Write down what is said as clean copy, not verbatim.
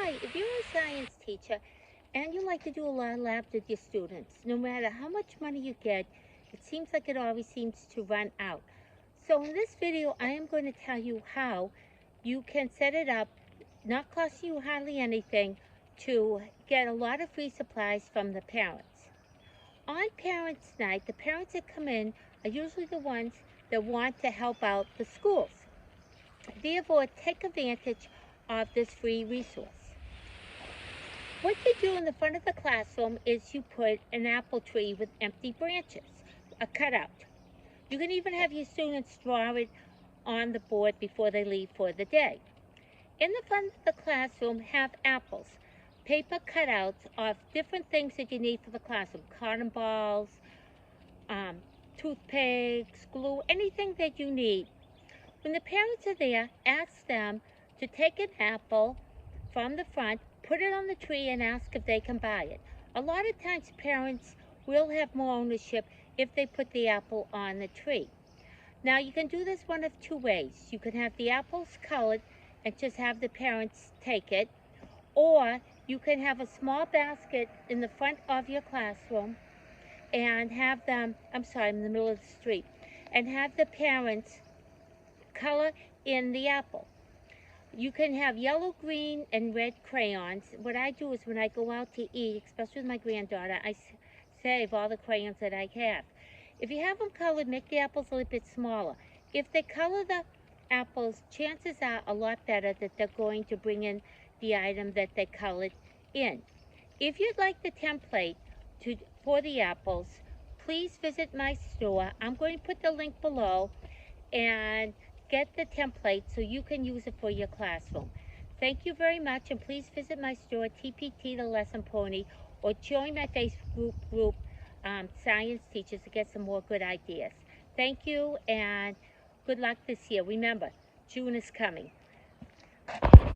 Hi, if you're a science teacher and you like to do a lot of labs with your students, no matter how much money you get, it seems like it always seems to run out. So in this video, I am going to tell you how you can set it up, not costing you hardly anything, to get a lot of free supplies from the parents. On Parents' Night, the parents that come in are usually the ones that want to help out the schools. Therefore, take advantage of this free resource. What you do in the front of the classroom is you put an apple tree with empty branches, a cutout. You can even have your students draw it on the board before they leave for the day. In the front of the classroom, have apples, paper cutouts of different things that you need for the classroom, cotton balls, toothpicks, glue, anything that you need. When the parents are there, ask them to take an apple from the front, put it on the tree, and ask if they can buy it. A lot of times parents will have more ownership if they put the apple on the tree. Now you can do this one of two ways. You can have the apples colored and just have the parents take it, or you can have a small basket in the front of your classroom and have them, I'm in the middle of the street, and have the parents color in the apple. You can have yellow, green, and red crayons. What I do is when I go out to eat, especially with my granddaughter, I save all the crayons that I have. If you have them colored, make the apples a little bit smaller. If they color the apples, chances are a lot better that they're going to bring in the item that they colored in. If you'd like the template for the apples, please visit my store. I'm going to put the link below and get the template so you can use it for your classroom. Thank you very much, and please visit my store, TPT the Lesson Pony, or join my Facebook group, Science Teachers, to get some more good ideas. Thank you, and good luck this year. Remember, June is coming.